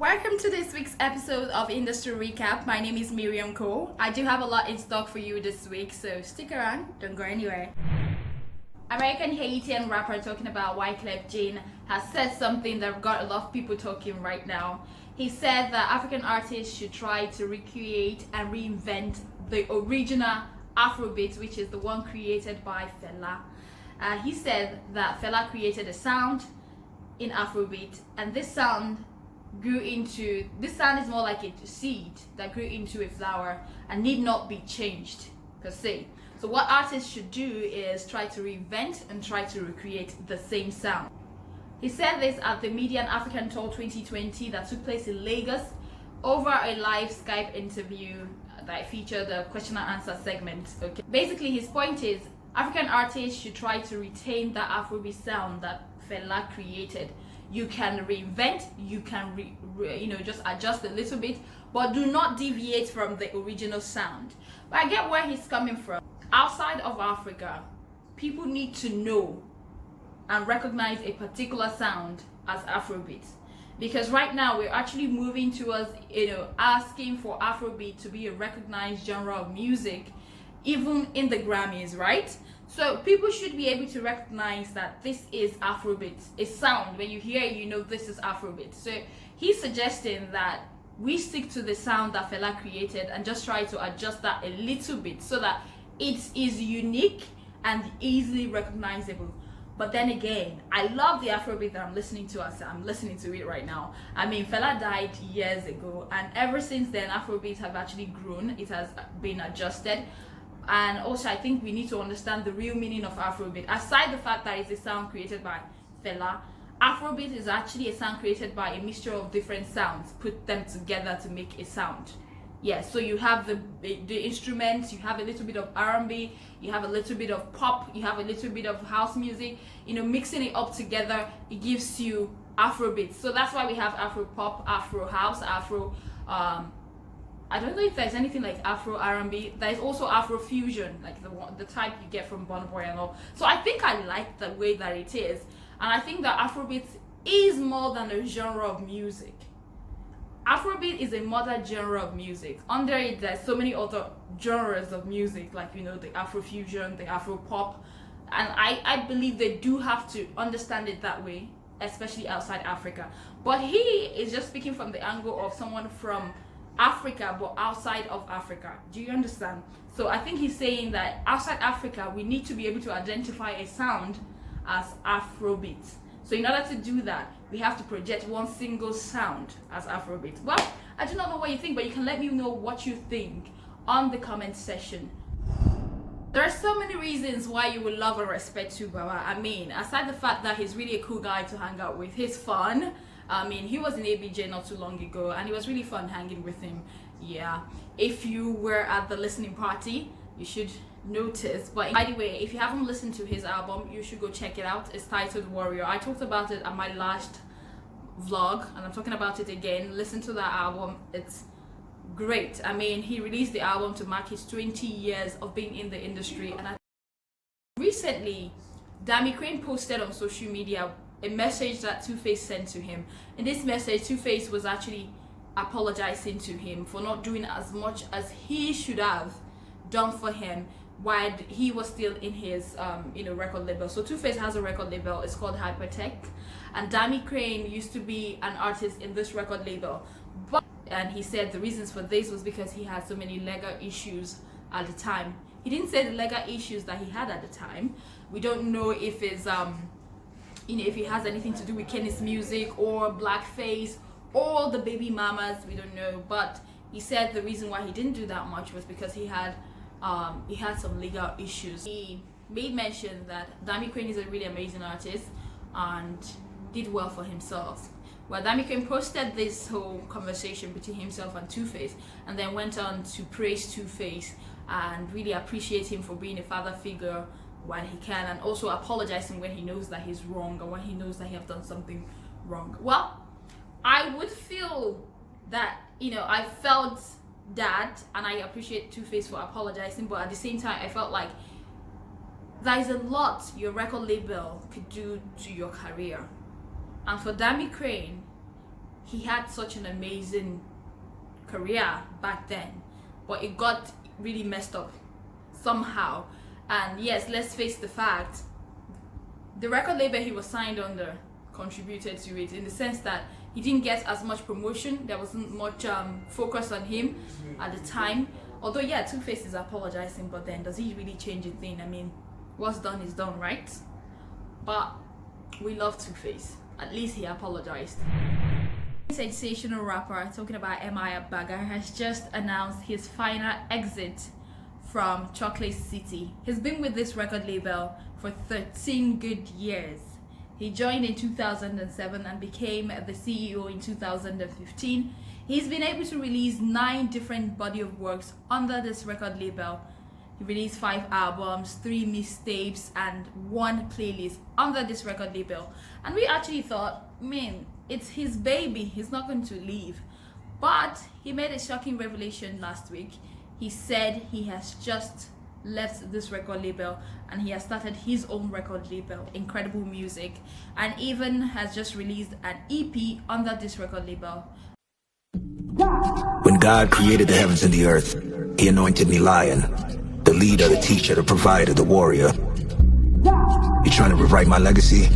Welcome to this week's episode of Industry Recap. My name is Miriam Cole. I do have a lot in stock for you this week, so stick around, don't go anywhere. American Haitian rapper talking about Wyclef Jean has said something that got a lot of people talking right now. He said that African artists should try to recreate and reinvent the original Afrobeat, which is the one created by Fela. He said that Fela created a sound in Afrobeat, and this sound is more like a seed that grew into a flower and need not be changed per se. So what artists should do is try to reinvent and try to recreate the same sound. He said this at the Median African Tour 2020 that took place in Lagos over a live Skype interview that featured the question and answer segment. Okay. Basically, his point is African artists should try to retain the Afrobeat sound that Fela created. You can reinvent, you can just adjust a little bit, but do not deviate from the original sound. But I get where he's coming from. Outside of Africa, people need to know and recognize a particular sound as Afrobeat. Because right now we're actually moving towards, asking for Afrobeat to be a recognized genre of music, even in the Grammys, right? So people should be able to recognize that this is Afrobeat. A sound, when you hear it, you know this is Afrobeat. So he's suggesting that we stick to the sound that Fela created and just try to adjust that a little bit so that it is unique and easily recognizable. But then again, I love the Afrobeat that I'm listening to as I'm listening to it right now. I mean, Fela died years ago, and ever since then, Afrobeat have actually grown. It has been adjusted. And also, I think we need to understand the real meaning of Afrobeat. Aside the fact that it's a sound created by Fela, Afrobeat is actually a sound created by a mixture of different sounds, put them together to make a sound. Yeah, so you have the instruments, you have a little bit of R&B, you have a little bit of pop, you have a little bit of house music. Mixing it up together, it gives you Afrobeat. So that's why we have Afro pop, Afro house, Afro. I don't know if there's anything like Afro R&B. There's also Afro fusion, like the type you get from Burna Boy and all. So I think I like the way that it is, and I think that Afrobeat is more than a genre of music. Afrobeat is a modern genre of music. Under it, there's so many other genres of music, like the Afrofusion, the Afro pop, and I believe they do have to understand it that way, especially outside Africa. But he is just speaking from the angle of someone from Africa, but outside of Africa. Do you understand? So I think he's saying that outside Africa, we need to be able to identify a sound as Afrobeat. So in order to do that, we have to project one single sound as Afrobeat. Well, I do not know what you think, but you can let me know what you think on the comment section. There are so many reasons why you would love and respect Tubawa. I mean, aside the fact that he's really a cool guy to hang out with, he's fun. I mean, he was in ABJ not too long ago, and it was really fun hanging with him. Yeah, if you were at the listening party, you should notice. But by the way, if you haven't listened to his album, you should go check it out. It's titled Warrior. I talked about it at my last vlog, and I'm talking about it again. Listen to that album. It's great. I mean, he released the album to mark his 20 years of being in the industry. And recently, Drammy Krane posted on social media a message that Two-Face sent to him. In this message, Two-Face was actually apologizing to him for not doing as much as he should have done for him while he was still in his record label. So Two-Face has a record label. It's called Hypertech, and Drammy Krane used to be an artist in this record label. And he said the reasons for this was because he had so many legal issues at the time. He didn't say the legal issues that he had at the time. We don't know if it's if it has anything to do with Kenny's music or blackface or the baby mamas. We don't know, but he said the reason why he didn't do that much was because he had some legal issues. He made mention that Drammy Krane is a really amazing artist and did well for himself. Well, Drammy Krane posted this whole conversation between himself and Two-Face, and then went on to praise Two-Face and really appreciate him for being a father figure when he can, and also apologizing when he knows that he's wrong or when he knows that he have done something wrong. Well, I would feel that I felt that, and I appreciate Two-Face for apologizing, but at the same time I felt like there is a lot your record label could do to your career. And for Drammy Krane, he had such an amazing career back then, but it got really messed up somehow. And yes, let's face the fact, the record label he was signed under contributed to it, in the sense that he didn't get as much promotion. There wasn't much focus on him at the time. Although yeah, Two-Face is apologizing, but then does he really change a thing? I mean, what's done is done, right? But we love Two-Face. At least he apologized. Sensational rapper talking about Abaga has just announced his final exit from Chocolate City. He's been with this record label for 13 good years. He joined in 2007 and became the CEO in 2015. He's been able to release 9 different body of works under this record label. He released 5 albums, 3 mixtapes, and 1 playlist under this record label. And we actually thought, man, it's his baby, he's not going to leave. But he made a shocking revelation last week. He said he has just left this record label and he has started his own record label, Incredible Music, and even has just released an EP under this record label. When God created the heavens and the earth, he anointed me lion, the leader, the teacher, the provider, the warrior. You trying to rewrite my legacy?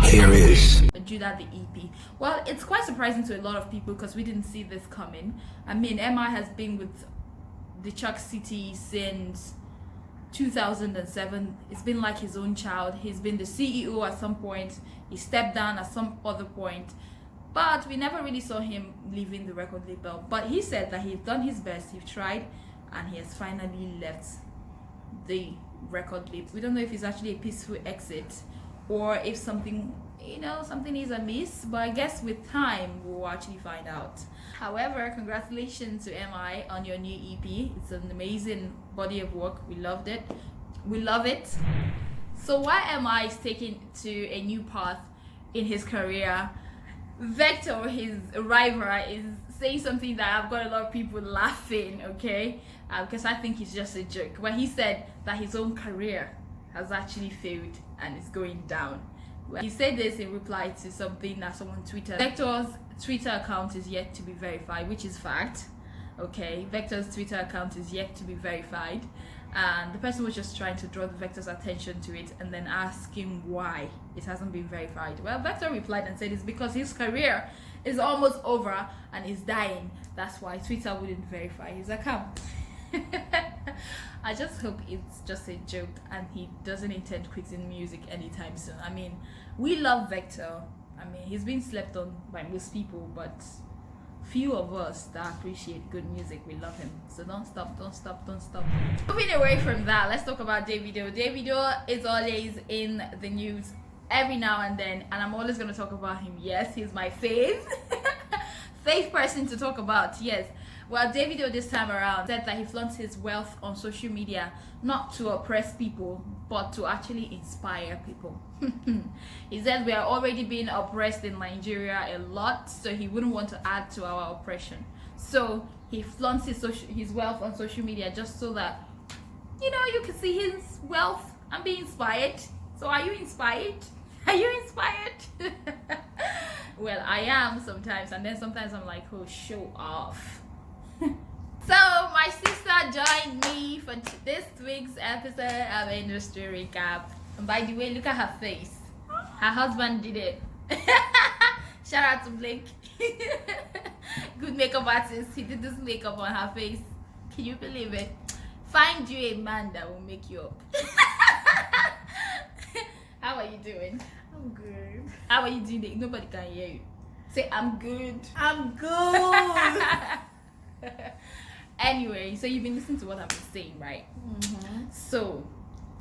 Here is Judah, the EP. Well, it's quite surprising to a lot of people because we didn't see this coming. I mean, MI has been with the Chuck City since 2007. It's been like his own child. He's been the CEO at some point. He stepped down at some other point. But we never really saw him leaving the record label. But he said that he's done his best, he's tried, and he has finally left the record label. We don't know if it's actually a peaceful exit or if something, something is amiss. But I guess with time, we'll actually find out. However, congratulations to MI on your new EP. It's an amazing body of work. We loved it. We love it. So while MI is taking to a new path in his career, Vector, his rival, is saying something that I've got a lot of people laughing, okay? Because I think it's just a joke. But he said that his own career has actually failed and is going down. He said this in reply to something that someone tweeted. Vector's Twitter account is yet to be verified, which is fact. Okay, Vector's Twitter account is yet to be verified. And the person was just trying to draw the Vector's attention to it and then ask him why it hasn't been verified. Well, Vector replied and said it's because his career is almost over and is dying. That's why Twitter wouldn't verify his account. I just hope it's just a joke and he doesn't intend quitting music anytime soon. I mean, we love Vector. I mean, he's been slept on by most people, but few of us that appreciate good music, we love him. So don't stop. Moving away from that, let's talk about Davido. Davido is always in the news every now and then, and I'm always going to talk about him. Yes, he's my fave person to talk about. Yes. Well, Davido this time around said that he flaunts his wealth on social media not to oppress people, but to actually inspire people. He said we are already being oppressed in Nigeria a lot, so he wouldn't want to add to our oppression. So he flaunts his wealth on social media just so that, you can see his wealth and be inspired. So are you inspired? Are you inspired? Well, I am sometimes, and then sometimes I'm like, oh, show off. So my sister joined me for this week's episode of Industry Recap. And by the way, look at her face. Her husband did it. Shout out to Blake. Good makeup artist. He did this makeup on her face. Can you believe it? Find you a man that will make you up. How are you doing? I'm good. How are you doing? Nobody can hear you. Say, I'm good. I'm good. Anyway, so you've been listening to what I've been saying, right? Mm-hmm. So,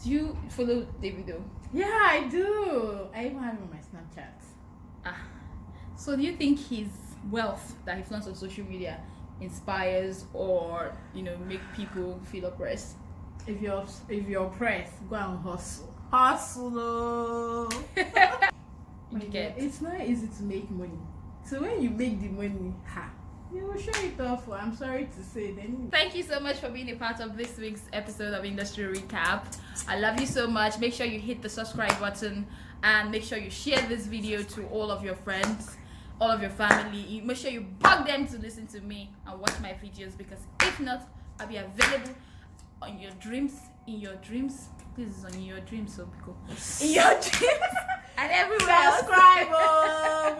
do you follow Davido? Yeah, I do. I even have him on my Snapchat. So do you think his wealth that he flaunts on social media inspires or make people feel oppressed? If you're oppressed, go and hustle. Hustle. It's not easy to make money. So when you make the money, you will show it off. I'm sorry to say. Then thank you so much for being a part of this week's episode of Industry Recap. I love you so much. Make sure you hit the subscribe button and make sure you share this video to all of your friends. all of your family. You make sure you bug them to listen to me and watch my videos, because if not, I'll be available on your dreams, in your dreams. This is on your dreams, so cool. In your dreams and everywhere else. Subscribe.